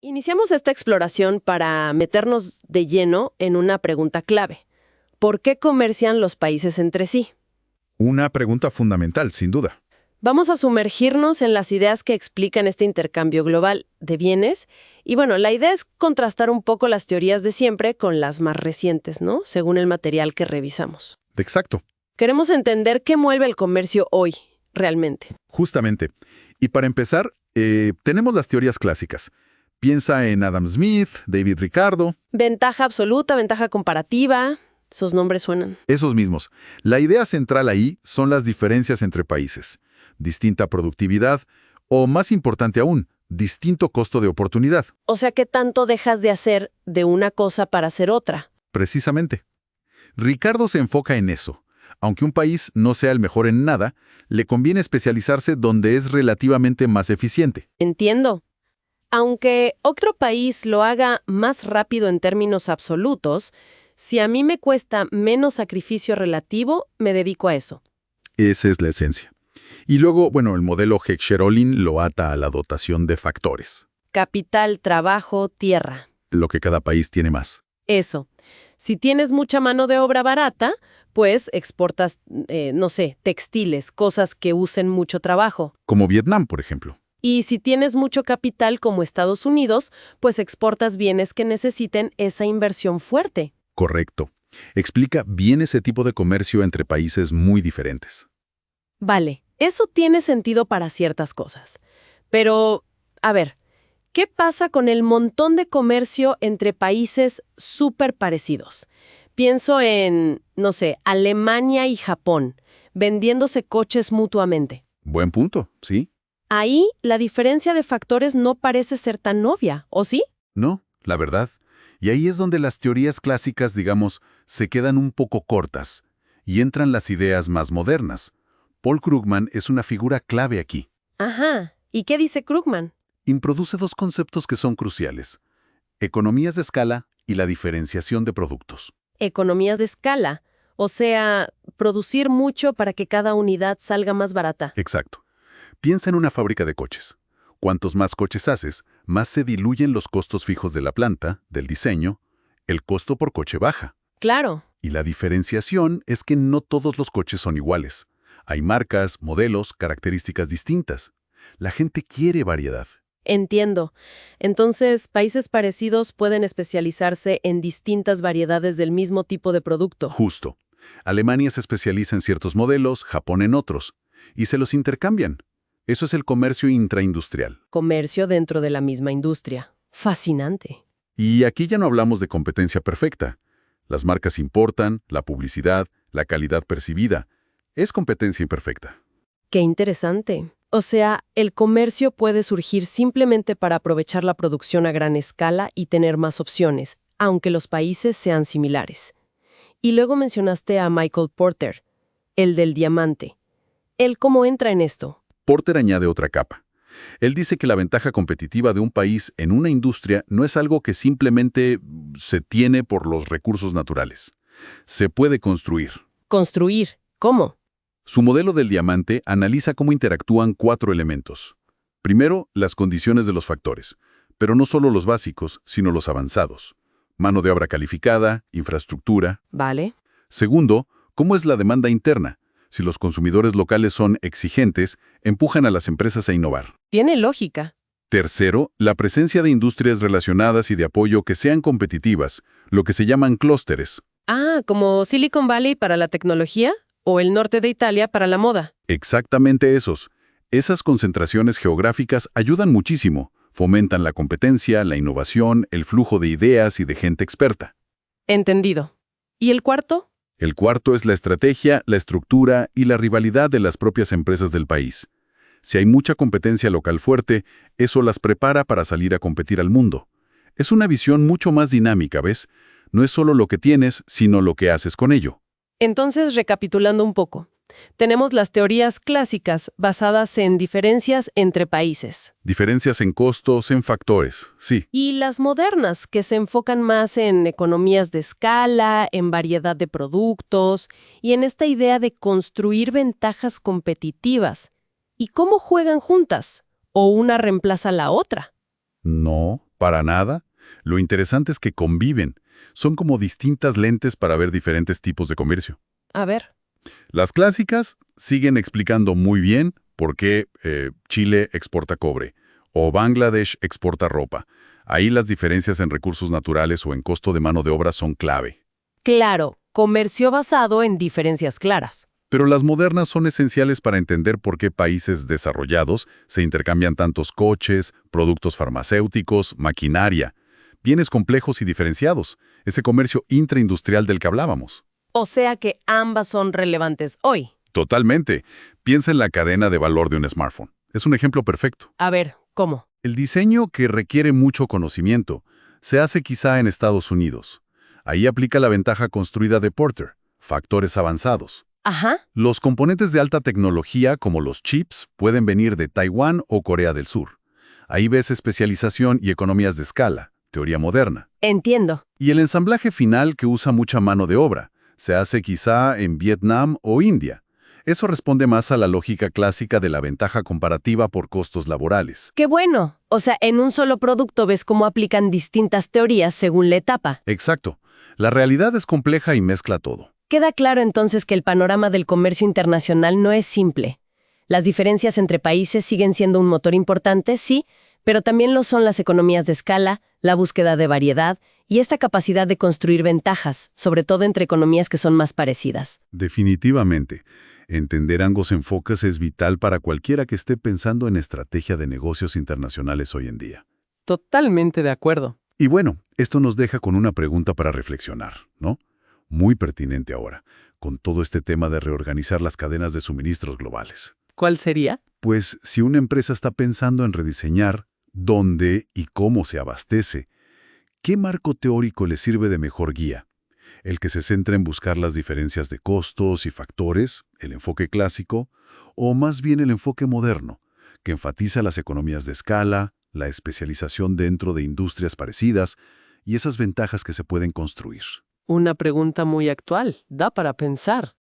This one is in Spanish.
Iniciamos esta exploración para meternos de lleno en una pregunta clave. ¿Por qué comercian los países entre sí? Una pregunta fundamental, sin duda. Vamos a sumergirnos en las ideas que explican este intercambio global de bienes. Y bueno, la idea es contrastar un poco las teorías de siempre con las más recientes, ¿no? Según el material que revisamos. Exacto, Queremos entender qué mueve el comercio hoy, realmente. justamente. Y para empezar, tenemos las teorías clásicas. Piensa en Adam Smith, David Ricardo, Ventaja absoluta, ventaja comparativa. Esos nombres suenan. esos mismos. La idea central ahí son las diferencias entre países. Distinta productividad o, más importante aún, distinto costo de oportunidad. O sea, ¿qué tanto dejas de hacer de una cosa para hacer otra? Precisamente. Ricardo se enfoca en eso. Aunque un país no sea el mejor en nada, le conviene especializarse donde es relativamente más eficiente. Entiendo. Aunque otro país lo haga más rápido en términos absolutos, si a mí me cuesta menos sacrificio relativo, me dedico a eso. Esa es la esencia. Y luego, bueno, el modelo Heck-Sherolin lo ata a la dotación de factores, Capital, trabajo, tierra. lo que cada país tiene más. Eso. Si tienes mucha mano de obra barata, pues exportas, no sé, textiles, cosas que usen mucho trabajo. Como Vietnam, por ejemplo. Y si tienes mucho capital como Estados Unidos, pues exportas bienes que necesiten esa inversión fuerte. Correcto. Explica bien ese tipo de comercio entre países muy diferentes. Vale, eso tiene sentido para ciertas cosas. Pero, a ver, ¿qué pasa con el montón de comercio entre países súper parecidos? Pienso en, no sé, Alemania y Japón, vendiéndose coches mutuamente. Buen punto, ¿sí? Ahí la diferencia de factores no parece ser tan obvia, ¿o sí? No, la verdad. Y ahí es donde las teorías clásicas, digamos, se quedan un poco cortas y entran las ideas más modernas. Paul Krugman es una figura clave aquí. Ajá. ¿Y qué dice Krugman? Introduce dos conceptos que son cruciales: economías de escala y la diferenciación de productos. Economías de escala, o sea, producir mucho para que cada unidad salga más barata. Exacto. Piensa en una fábrica de coches. Cuantos más coches haces, más se diluyen los costos fijos de la planta, del diseño, el costo por coche baja. Claro. Y la diferenciación es que no todos los coches son iguales. Hay marcas, modelos, características distintas. La gente quiere variedad. Entiendo. Entonces, países parecidos pueden especializarse en distintas variedades del mismo tipo de producto. Justo. Alemania se especializa en ciertos modelos, Japón en otros. Y se los intercambian. Eso es el comercio intraindustrial. Comercio dentro de la misma industria. Fascinante. Y aquí ya no hablamos de competencia perfecta. Las marcas importan, la publicidad, la calidad percibida. Es competencia imperfecta. Qué interesante. O sea, el comercio puede surgir simplemente para aprovechar la producción a gran escala y tener más opciones, aunque los países sean similares. Y luego mencionaste a Michael Porter, el del diamante. ¿Él cómo entra en esto? Porter añade otra capa. Él dice que la ventaja competitiva de un país en una industria no es algo que simplemente se tiene por los recursos naturales. Se puede construir. Construir. ¿Cómo? Su modelo del diamante analiza cómo interactúan 4 elementos. Primero, las condiciones de los factores, pero no solo los básicos, sino los avanzados. Mano de obra calificada, infraestructura. Vale. Segundo, cómo es la demanda interna. Si los consumidores locales son exigentes, empujan a las empresas a innovar. Tiene lógica. Tercero, la presencia de industrias relacionadas y de apoyo que sean competitivas, lo que se llaman clústeres. Ah, ¿como Silicon Valley para la tecnología o el norte de Italia para la moda? Exactamente esos. Esas concentraciones geográficas ayudan muchísimo, fomentan la competencia, la innovación, el flujo de ideas y de gente experta. Entendido. ¿Y el cuarto? El cuarto es la estrategia, la estructura y la rivalidad de las propias empresas del país. Si hay mucha competencia local fuerte, eso las prepara para salir a competir al mundo. Es una visión mucho más dinámica, ¿ves? No es solo lo que tienes, sino lo que haces con ello. Entonces, recapitulando un poco, tenemos las teorías clásicas basadas en diferencias entre países. Diferencias en costos, en factores, sí. Y las modernas, que se enfocan más en economías de escala, en variedad de productos y en esta idea de construir ventajas competitivas. ¿Y cómo juegan juntas? ¿O una reemplaza a la otra? No, Para nada. Lo interesante es que conviven. Son como distintas lentes para ver diferentes tipos de comercio. A ver. Las clásicas siguen explicando muy bien por qué Chile exporta cobre o Bangladesh exporta ropa. Ahí las diferencias en recursos naturales o en costo de mano de obra son clave. Claro, comercio basado en diferencias claras. Pero las modernas son esenciales para entender por qué países desarrollados se intercambian tantos coches, productos farmacéuticos, maquinaria, bienes complejos y diferenciados, ese comercio intraindustrial del que hablábamos. O sea que ambas son relevantes hoy. Totalmente. Piensa en la cadena de valor de un smartphone. Es un ejemplo perfecto. A ver, ¿cómo? El diseño, que requiere mucho conocimiento, se hace quizá en Estados Unidos. Ahí aplica la ventaja construida de Porter, factores avanzados. Ajá. Los componentes de alta tecnología, como los chips, pueden venir de Taiwán o Corea del Sur. Ahí ves especialización y economías de escala, teoría moderna. Entiendo. Y el ensamblaje final, que usa mucha mano de obra, se hace quizá en Vietnam o India. Eso responde más a la lógica clásica de la ventaja comparativa por costos laborales. ¡Qué bueno! O sea, en un solo producto ves cómo aplican distintas teorías según la etapa. Exacto. La realidad es compleja y mezcla todo. Queda claro entonces que el panorama del comercio internacional no es simple. Las diferencias entre países siguen siendo un motor importante, sí, pero también lo son las economías de escala, la búsqueda de variedad y esta capacidad de construir ventajas, sobre todo entre economías que son más parecidas. Definitivamente. Entender ambos enfoques es vital para cualquiera que esté pensando en estrategia de negocios internacionales hoy en día. Totalmente de acuerdo. Y bueno, esto nos deja con una pregunta para reflexionar, ¿no? Muy pertinente ahora, con todo este tema de reorganizar las cadenas de suministros globales. ¿Cuál sería? Pues si una empresa está pensando en rediseñar dónde y cómo se abastece, ¿qué marco teórico le sirve de mejor guía? ¿El que se centra en buscar las diferencias de costos y factores, el enfoque clásico, o más bien el enfoque moderno, que enfatiza las economías de escala, la especialización dentro de industrias parecidas y esas ventajas que se pueden construir? Una pregunta muy actual. Da para pensar.